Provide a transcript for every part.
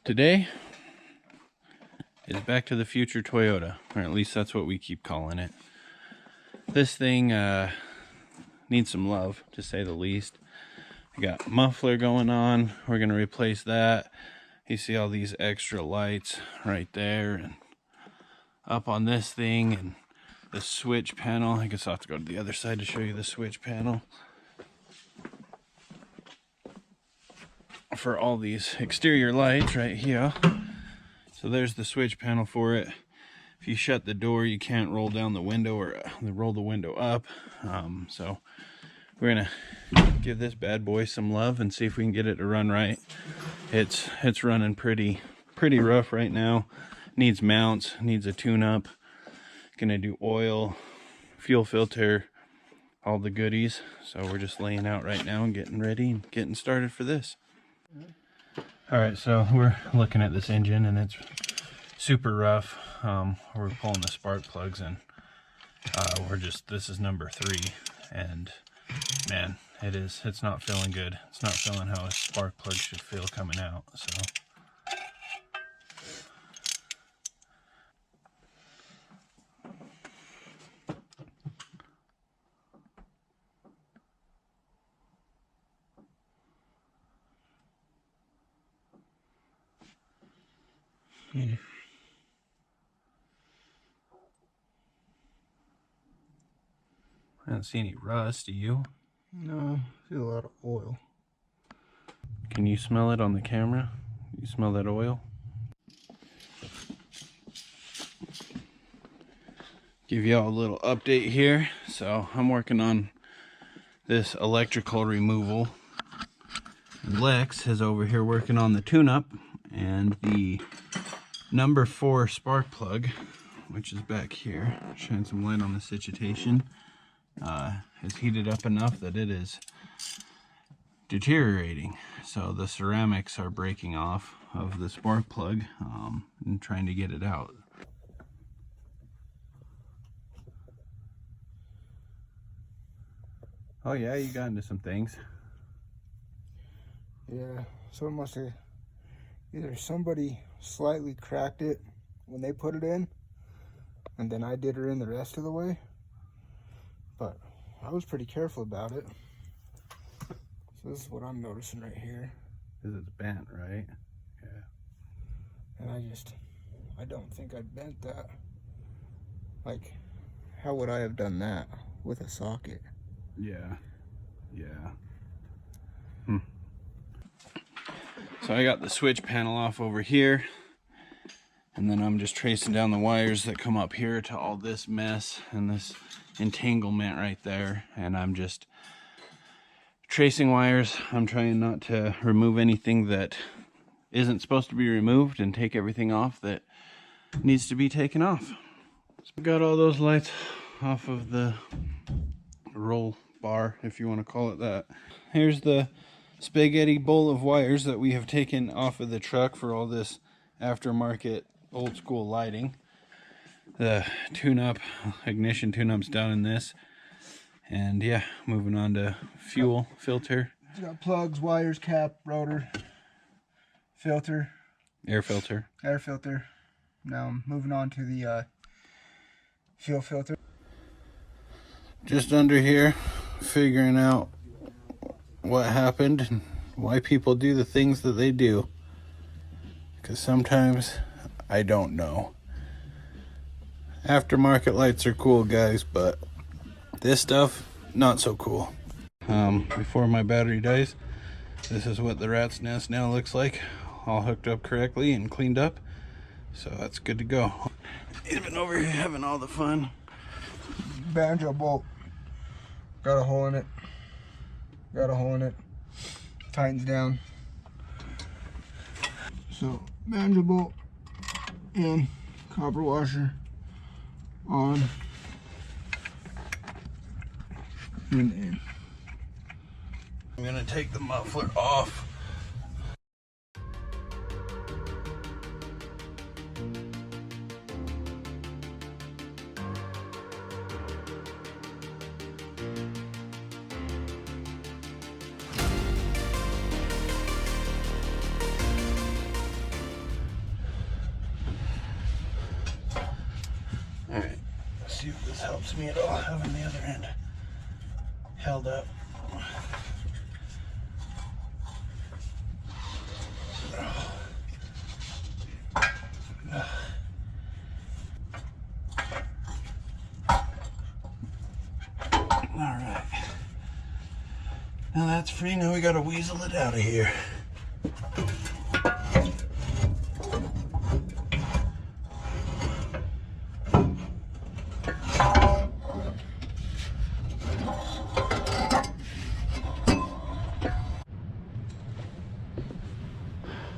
Today is Back to the Future Toyota, or at least that's what we keep calling it. This thing needs some love, to say the least. We got muffler going on. We're going to replace that. You see all these extra lights right there and up on this thing, and the switch panel. I guess I'll have to go to the other side to show you the switch panel for all these exterior lights right here. So there's the switch panel for it. If you shut the door, you can't roll down the window or roll the window up. So we're gonna give this bad boy some love and see if we can get it to run right. It's running pretty rough right now. Needs mounts, needs a tune-up. Gonna do oil, fuel filter, all the goodies. So we're just laying out right now and getting ready and getting started for this. All right, so we're looking at this engine and it's super rough. We're pulling the spark plugs and this is number 3, and man, it's not feeling good. It's not feeling how a spark plug should feel coming out. So I don't see any rust, do you? No, I feel a lot of oil. Can you smell it on the camera? You smell that oil? Give y'all a little update here. So I'm working on this electrical removal. Lex is over here working on the tune-up, and the number 4 spark plug, which is back here, shine some light on the situation, has heated up enough that it is deteriorating. So the ceramics are breaking off of the spark plug, and trying to get it out. Oh yeah, you got into some things. Yeah, so it must have either somebody slightly cracked it when they put it in, and then I did her in the rest of the way. But I was pretty careful about it. So this is what I'm noticing right here. Because it's bent, right? Yeah. And I don't think I bent that. Like, how would I have done that with a socket? Yeah. Yeah. So I got the switch panel off over here, and then I'm just tracing down the wires that come up here to all this mess and this entanglement right there, and I'm just tracing wires. I'm trying not to remove anything that isn't supposed to be removed and take everything off that needs to be taken off. So we got all those lights off of the roll bar, if you want to call it that. Here's the spaghetti bowl of wires that we have taken off of the truck for all this aftermarket old school lighting. The tune-up, ignition tune-up's down in this. And yeah, moving on to fuel filter. It's got plugs, wires, cap, rotor, filter. Air filter. Air filter. Now I'm moving on to the fuel filter. Just under here, figuring out what happened and why people do the things that they do. Because sometimes I don't know. Aftermarket lights are cool, guys, but this stuff, not so cool. Before my battery dies, this is what the rat's nest now looks like. All hooked up correctly and cleaned up. So that's good to go. He's been over here having all the fun. Banjo bolt. Got a hole in it. Got a hole in it. Tightens down. So banjo bolt in, copper washer on, and in. I'm gonna take the muffler off. see if this helps me at all, having the other end held up. Alright. Now that's free, now we gotta weasel it out of here.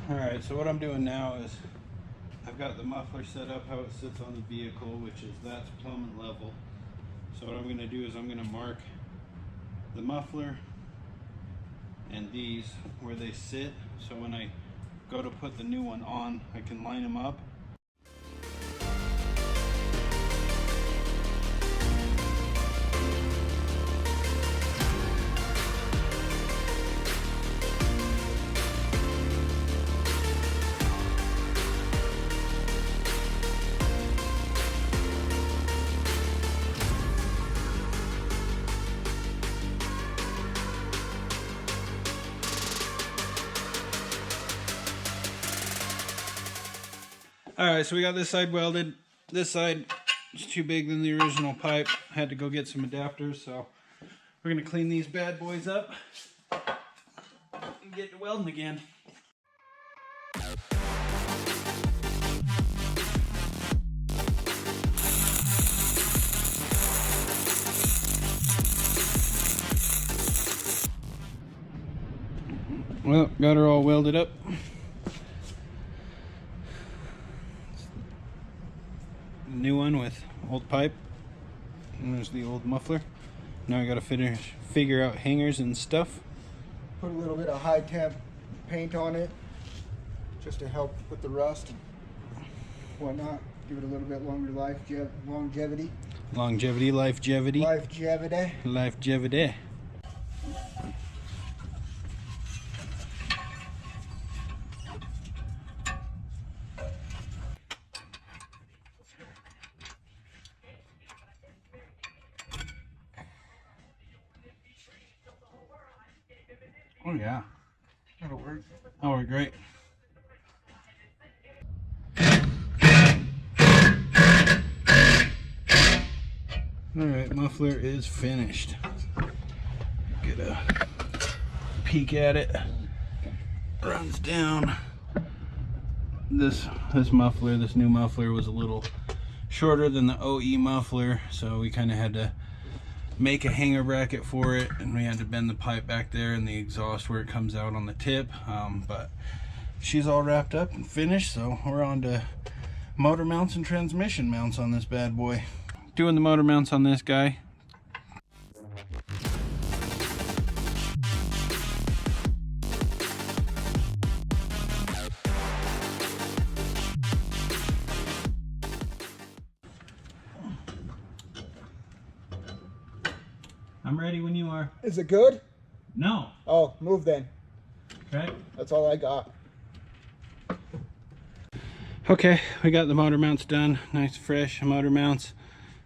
Alright, so what I'm doing now is I've got the muffler set up how it sits on the vehicle, which is that's plumb and level. So what I'm going to do is I'm going to mark the muffler and these where they sit, so when I go to put the new one on, I can line them up. Alright, so we got this side welded. This side is too big than the original pipe. Had to go get some adapters, so we're going to clean these bad boys up and get to welding again. Well, got her all welded up. New one with old pipe, and there's the old muffler. Now I gotta figure out hangers and stuff. Put a little bit of high temp paint on it just to help with the rust and whatnot. Give it a little bit longer longevity. Lifejevity. Oh yeah, That'll work. that'll work great. Alright, muffler is finished. Get a peek at it. Runs down. This muffler, this new muffler, was a little shorter than the OE muffler, so we kind of had to make a hanger bracket for it, and we had to bend the pipe back there and the exhaust where it comes out on the tip, but she's all wrapped up and finished, so we're on to motor mounts and transmission mounts on this bad boy. Doing the motor mounts on this guy. I'm ready when you are. Is it good? No. Oh, move then. Okay. That's all I got. Okay, we got the motor mounts done. Nice fresh motor mounts.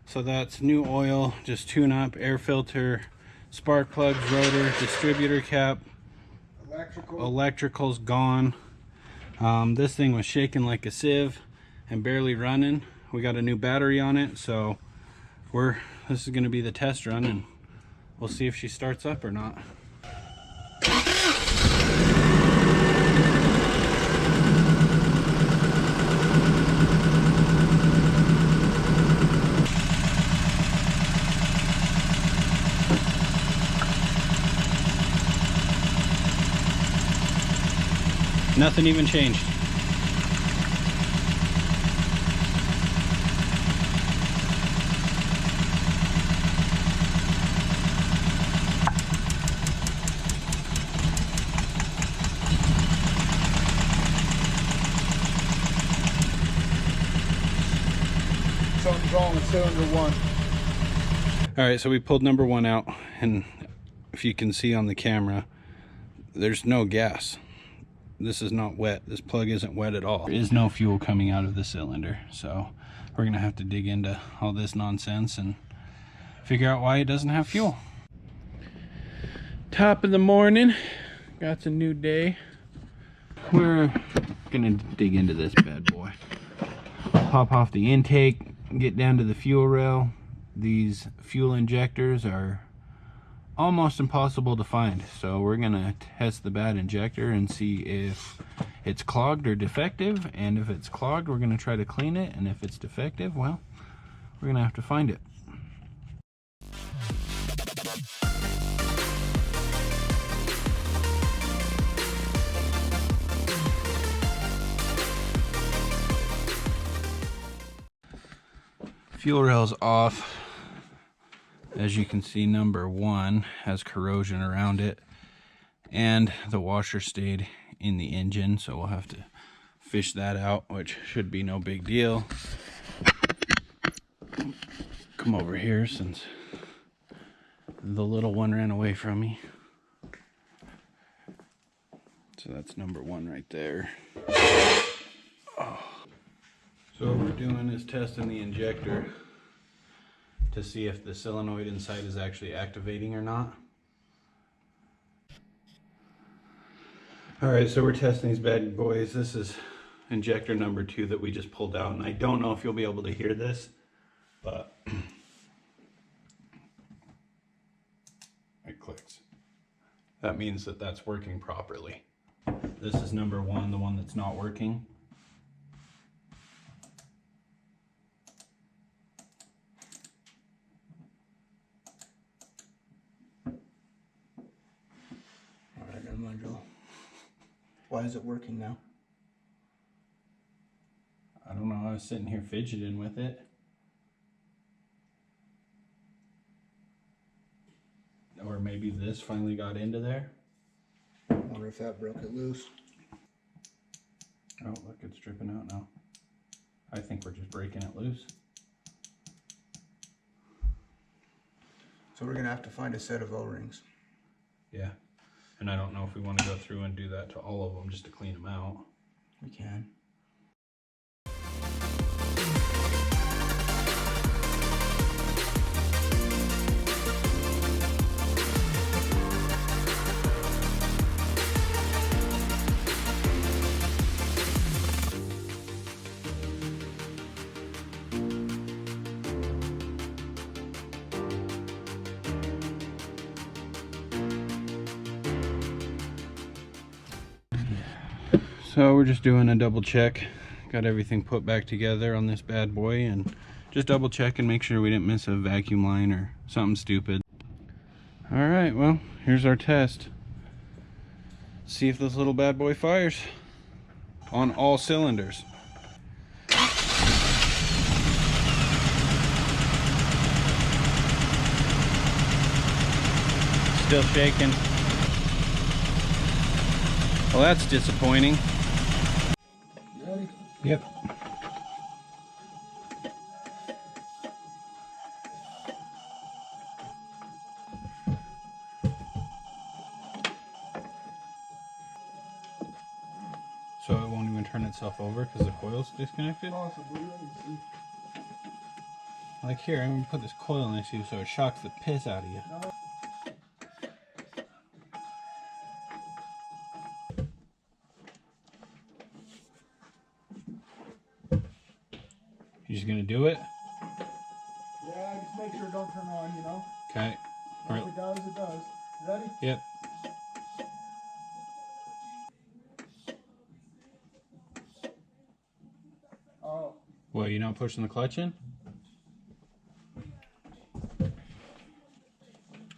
So that's new oil, just tune up, air filter, spark plugs, rotor, distributor cap. Electrical's gone. This thing was shaking like a sieve and barely running. We got a new battery on it, so this is going to be the test run, and we'll see if she starts up or not. Nothing even changed. Something's wrong with cylinder one. All right, so we pulled number one out, and if you can see on the camera, there's no gas. This is not wet. This plug isn't wet at all. There is no fuel coming out of the cylinder, so we're gonna have to dig into all this nonsense and figure out why it doesn't have fuel. Top of the morning, got a new day. We're gonna dig into this bad boy. Pop off the intake, get down to the fuel rail. These fuel injectors are almost impossible to find, so we're gonna test the bad injector and see if it's clogged or defective, and if it's clogged we're gonna try to clean it, and if it's defective, well, we're gonna have to find it. Fuel rail's off. As you can see, number 1 has corrosion around it, and the washer stayed in the engine, so we'll have to fish that out, which should be no big deal. Come over here since the little one ran away from me. So that's number 1 right there. Oh. So what we're doing is testing the injector to see if the solenoid inside is actually activating or not. Alright, so we're testing these bad boys. This is injector number 2 that we just pulled out, and I don't know if you'll be able to hear this, but it clicks. That means that that's working properly. This is number 1, the one that's not working. Why is it working now? I don't know, I was sitting here fidgeting with it. Or maybe this finally got into there. I wonder if that broke it loose. Oh, look, it's dripping out now. I think we're just breaking it loose. So we're gonna have to find a set of O-rings. Yeah. And I don't know if we want to go through and do that to all of them just to clean them out. We can. So we're just doing a double check. Got everything put back together on this bad boy, and just double check and make sure we didn't miss a vacuum line or something stupid. Alright, well, here's our test. See if this little bad boy fires on all cylinders. Still shaking. Well, that's disappointing. You ready? Yep. So it won't even turn itself over because the coil's disconnected? Possibly, let me see. Like here, I'm gonna put this coil next to you so it shocks the piss out of you. No. You just gonna do it? Yeah, just make sure it don't turn on, you know? Okay. If it does, it does. Ready? Yep. Oh. What, you not pushing the clutch in?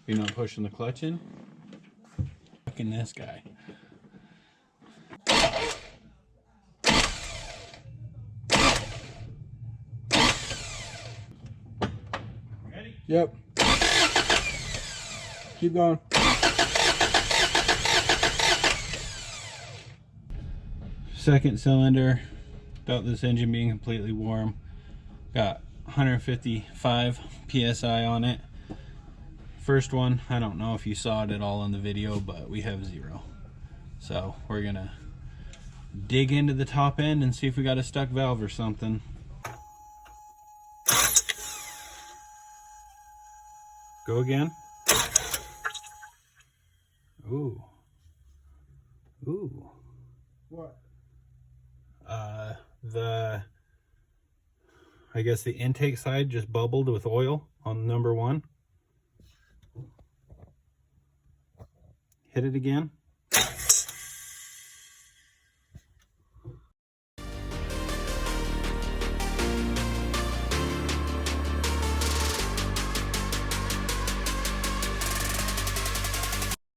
You're not pushing the clutch in? Fucking this guy. Ready? Yep. Keep going. Second cylinder, without this engine being completely warm. Got 155 PSI on it. First one, I don't know if you saw it at all in the video, but we have 0. So we're gonna dig into the top end and see if we got a stuck valve or something. Go again. Ooh. Ooh. What? I guess the intake side just bubbled with oil on number 1. Hit it again.